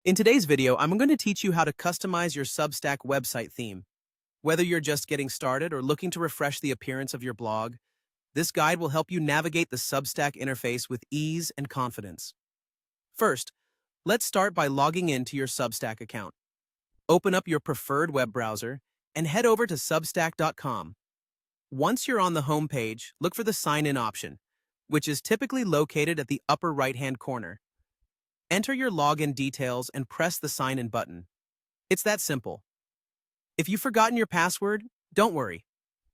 In today's video, I'm going to teach you how to customize your Substack website theme. Whether you're just getting started or looking to refresh the appearance of your blog, this guide will help you navigate the Substack interface with ease and confidence. First, let's start by logging into your Substack account. Open up your preferred web browser and head over to substack.com. Once you're on the home page, look for the sign-in option, which is typically located at the upper right-hand corner. Enter your login details and press the sign-in button. It's that simple. If you've forgotten your password, don't worry.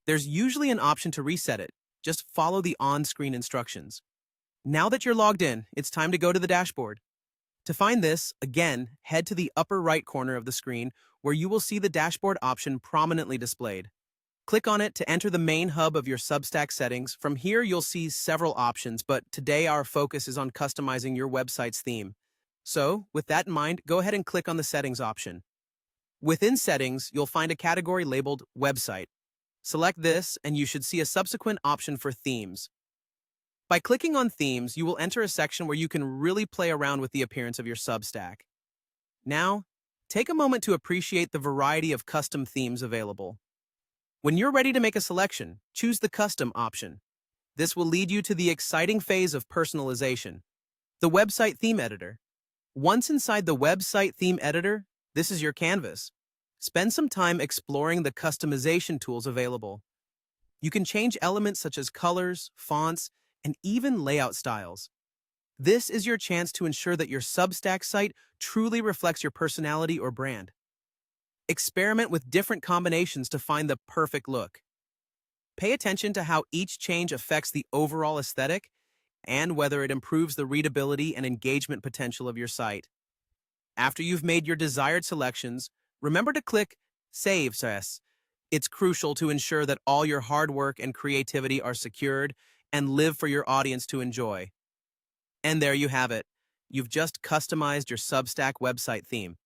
There's usually an option to reset it. Just follow the on-screen instructions. Now that you're logged in, it's time to go to the dashboard. To find this, again, head to the upper right corner of the screen where you will see the dashboard option prominently displayed. Click on it to enter the main hub of your Substack settings. From here, you'll see several options, but today our focus is on customizing your website's theme. So, with that in mind, go ahead and click on the Settings option. Within Settings, you'll find a category labeled Website. Select this, and you should see a subsequent option for Themes. By clicking on Themes, you will enter a section where you can really play around with the appearance of your Substack. Now, take a moment to appreciate the variety of custom themes available. When you're ready to make a selection, choose the Custom option. This will lead you to the exciting phase of personalization, the Website Theme Editor. Once inside the Website Theme Editor, this is your canvas. Spend some time exploring the customization tools available. You can change elements such as colors, fonts, and even layout styles. This is your chance to ensure that your Substack site truly reflects your personality or brand. Experiment with different combinations to find the perfect look. Pay attention to how each change affects the overall aesthetic and whether it improves the readability and engagement potential of your site. After you've made your desired selections, remember to click Save As. It's crucial to ensure that all your hard work and creativity are secured and live for your audience to enjoy. And there you have it. You've just customized your Substack website theme.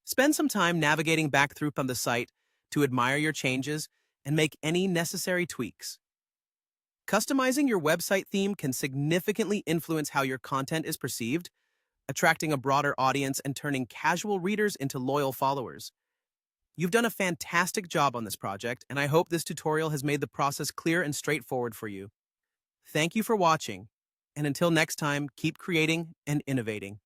Spend some time navigating back through on the site to admire your changes and make any necessary tweaks. Customizing your website theme can significantly influence how your content is perceived, attracting a broader audience and turning casual readers into loyal followers. You've done a fantastic job on this project, and I hope this tutorial has made the process clear and straightforward for you. Thank you for watching, and until next time, keep creating and innovating.